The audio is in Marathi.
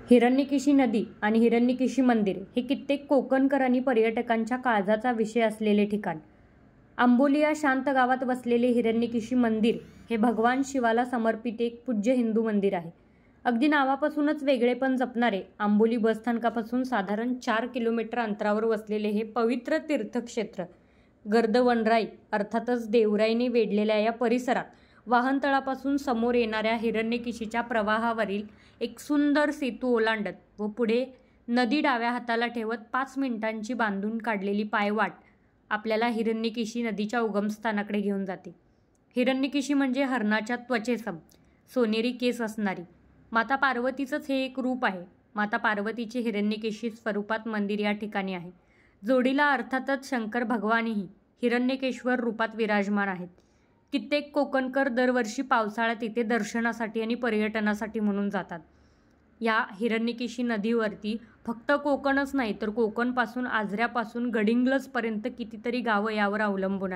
हिरण्यकेशी नदी आणि हिरण्यकेशी मंदिर हे कित्येक कोकणकर आणि पर्यटकांच्या काळजाचा विषय असलेले ठिकाण. आंबोली या शांत गावात वसलेले हिरण्यकेशी मंदिर हे भगवान शिवाला समर्पित एक पूज्य हिंदू मंदिर आहे. अगदी नावापासूनच वेगळेपण जपणारे आंबोली बसस्थानकापासून साधारण 4 किलोमीटर अंतरावर वसलेले हे पवित्र तीर्थक्षेत्र गर्द वनराई अर्थातच देवराईने वेढलेल्या या परिसरात वाहनतळापासून समोर येणाऱ्या हिरण्यकेशीच्या प्रवाहावरील एक सुंदर सेतू ओलांडत व पुढे नदी डाव्या हाताला ठेवत 5 मिनिटांची बांधून काढलेली पायवाट आपल्याला हिरण्यकेशी नदीच्या उगमस्थानाकडे घेऊन जाते. हिरण्यकेशी म्हणजे हरणाच्या त्वचेसम सोनेरी केस असणारी माता पार्वतीचंच हे एक रूप आहे. माता पार्वतीचे हिरण्यकेशी स्वरूपात मंदिर या ठिकाणी आहे. जोडीला अर्थातच शंकर भगवानही हिरण्यकेश्वर रूपात विराजमान आहेत. कित्येक कोकणकर दरवर्षी पावसाळ्यात इथे दर्शनासाठी आणि पर्यटनासाठी म्हणून जातात. या हिरण्यकेशी नदीवरती फक्त कोकणच नाही तर कोकणपासून आजऱ्यापासून गडिंग्लजपर्यंत कितीतरी गावं यावर अवलंबून आहेत.